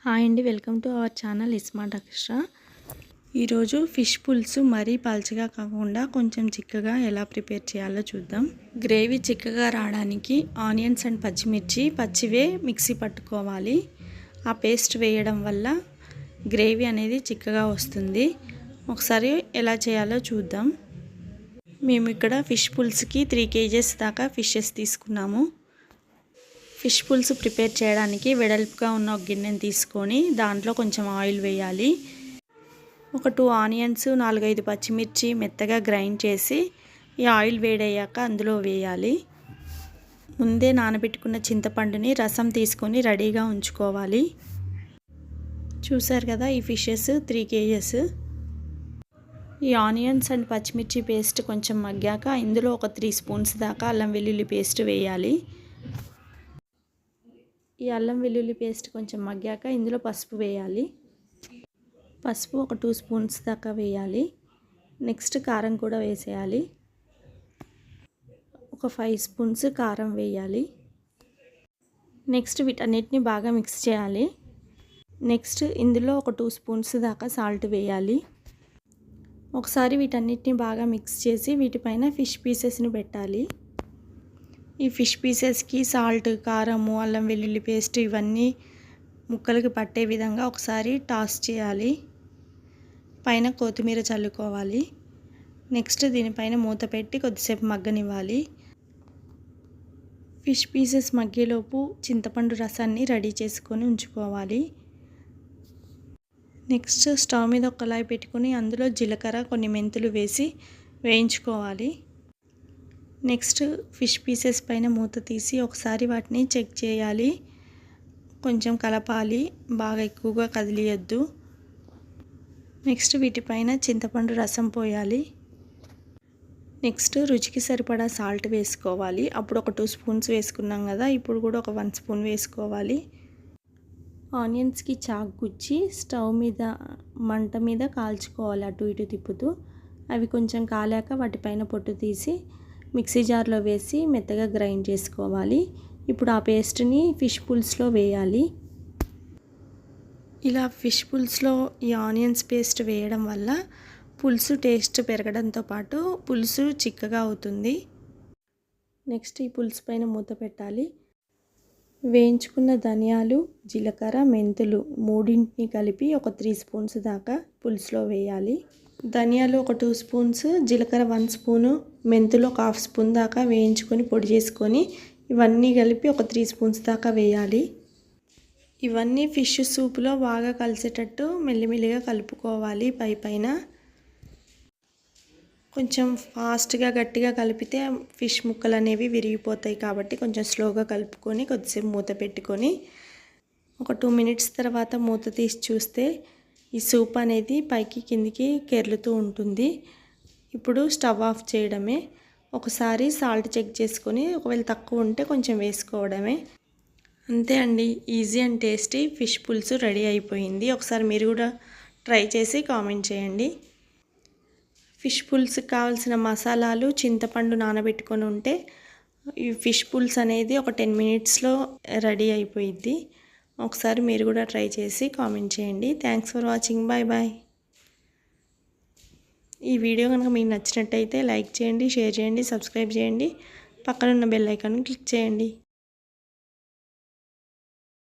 Hi అండి, welcome to our channel smart Akshara. ఈరోజు fish పులుసు మరీ పల్చగా కాకుండా కొంచెం చిక్కగా ఎలా ప్రిపేర్ చేయాలో చూద్దాం. గ్రేవీ చిక్కగా రావడానికి ఆనియన్స్ అండ్ పచ్చిమిర్చి పచ్చివే మిక్సీ పట్టుకోవాలి. ఆ పేస్ట్ వేయడం వల్ల గ్రేవీ అనేది చిక్కగా వస్తుంది. ఒకసారి ఎలా చేయాలో చూద్దాం. మేము ఇక్కడ ఫిష్ పులుసుకి 3 kgs దాకా ఫిషెస్ తీసుకున్నాము. ఫిష్ పులుసు ప్రిపేర్ చేయడానికి వెడల్పుగా ఉన్న ఒక గిన్నెని తీసుకొని దాంట్లో కొంచెం ఆయిల్ వేయాలి. ఒక 2 ఆనియన్స్ 4-5 పచ్చిమిర్చి మెత్తగా గ్రైండ్ చేసి ఈ ఆయిల్ వేడయ్యాక అందులో వేయాలి. ముందే నానబెట్టుకున్న చింతపండుని రసం తీసుకొని రెడీగా ఉంచుకోవాలి. చూసారు కదా, ఈ ఫిషెస్ 3 kgs. ఈ ఆనియన్స్ అండ్ పచ్చిమిర్చి పేస్ట్ కొంచెం మగ్గాక ఇందులో ఒక 3 స్పూన్స్ దాకా అల్లం వెల్లుల్లి పేస్ట్ వేయాలి. ఈ అల్లం వెల్లుల్లి పేస్ట్ కొంచెం మగ్గాక ఇందులో పసుపు వేయాలి. పసుపు ఒక 2 స్పూన్స్ దాకా వేయాలి. నెక్స్ట్ కారం కూడా వేసేయాలి. ఒక 5 స్పూన్స్ కారం వేయాలి. నెక్స్ట్ వీటన్నిటిని బాగా మిక్స్ చేయాలి. నెక్స్ట్ ఇందులో ఒక 2 స్పూన్స్ దాకా సాల్ట్ వేయాలి. ఒకసారి వీటన్నిటిని బాగా మిక్స్ చేసి వీటిపైన ఫిష్ పీసెస్ని పెట్టాలి. ఈ ఫిష్ పీసెస్కి సాల్ట్, కారము, అల్లం వెల్లుల్లి పేస్ట్ ఇవన్నీ ముక్కలకి పట్టే విధంగా ఒకసారి టాస్ చేయాలి. పైన కొత్తిమీర చల్లుకోవాలి. నెక్స్ట్ దీనిపైన మూత పెట్టి కొద్దిసేపు మగ్గనివ్వాలి. ఫిష్ పీసెస్ మగ్గేలోపు చింతపండు రసాన్ని రెడీ చేసుకొని ఉంచుకోవాలి. నెక్స్ట్ స్టవ్ మీద ఒక కళాయి పెట్టుకొని అందులో జీలకర్ర, కొన్ని మెంతులు వేసి వేయించుకోవాలి. నెక్స్ట్ ఫిష్ పీసెస్ పైన మూత తీసి ఒకసారి వాటిని చెక్ చేయాలి. కొంచెం కలపాలి, బాగా ఎక్కువగా కదిలియద్దు. నెక్స్ట్ వీటిపైన చింతపండు రసం పోయాలి. నెక్స్ట్ రుచికి సరిపడా సాల్ట్ వేసుకోవాలి. అప్పుడు ఒక 2 స్పూన్స్ వేసుకున్నాం కదా, ఇప్పుడు కూడా ఒక 1 స్పూన్ వేసుకోవాలి. ఆనియన్స్కి చాకు గుచ్చి స్టవ్ మీద మంట మీద కాల్చుకోవాలి, అటు ఇటు తిప్పుతూ. అవి కొంచెం కాలాక వాటిపైన పొట్టు తీసి మిక్సీ జార్లో వేసి మెత్తగా గ్రైండ్ చేసుకోవాలి. ఇప్పుడు ఆ పేస్ట్ని ఫిష్ పులుసులో వేయాలి. ఇలా ఫిష్ పులుసులో ఈ ఆనియన్స్ పేస్ట్ వేయడం వల్ల పులుసు టేస్ట్ పెరగడంతో పాటు పులుసు చిక్కగా అవుతుంది. నెక్స్ట్ ఈ పులుసు పైన మూత పెట్టాలి. వేయించుకున్న ధనియాలు, జీలకర్ర, మెంతులు మూడింటిని కలిపి ఒక 3 స్పూన్స్ దాకా పులుసులో వేయాలి. ధనియాలు ఒక 2 స్పూన్స్, జీలకర్ర 1 స్పూను, మెంతులు ఒక 1/2 స్పూన్ దాకా వేయించుకొని పొడి చేసుకొని ఇవన్నీ కలిపి ఒక 3 స్పూన్స్ దాకా వేయాలి. ఇవన్నీ ఫిష్ సూప్లో బాగా కలిసేటట్టు మెల్లిమెల్లిగా కలుపుకోవాలి. పైన కొంచెం ఫాస్ట్గా గట్టిగా కలిపితే ఫిష్ ముక్కలు అనేవి విరిగిపోతాయి కాబట్టి కొంచెం స్లోగా కలుపుకొని కొద్దిసేపు మూత పెట్టుకొని ఒక 2 మినిట్స్ తర్వాత మూత తీసి చూస్తే ఈ సూప్ అనేది పైకి కిందికి కెర్లుతూ ఉంటుంది. ఇప్పుడు స్టవ్ ఆఫ్ చేయడమే. ఒకసారి సాల్ట్ చెక్ చేసుకొని ఒకవేళ తక్కువ ఉంటే కొంచెం వేసుకోవడమే. అంతే అండి, ఈజీ అండ్ టేస్టీ ఫిష్ పులుసు రెడీ అయిపోయింది. ఒకసారి మీరు కూడా ట్రై చేసి కామెంట్ చేయండి. ఫిష్ పులుసుకి కావాల్సిన మసాలాలు చింతపండు నానబెట్టుకొని ఉంటే ఈ ఫిష్ పులుసు అనేది ఒక 10 మినిట్స్లో రెడీ అయిపోయిద్ది. ఒకసారి మీరు కూడా ట్రై చేసి కామెంట్ చేయండి. Thanks for watching. Bye bye. ఈ వీడియో కనుక మీకు నచ్చినట్టయితే లైక్ చేయండి, షేర్ చేయండి, సబ్స్క్రైబ్ చేయండి. పక్కన ఉన్న బెల్ ఐకాన్ క్లిక్ చేయండి.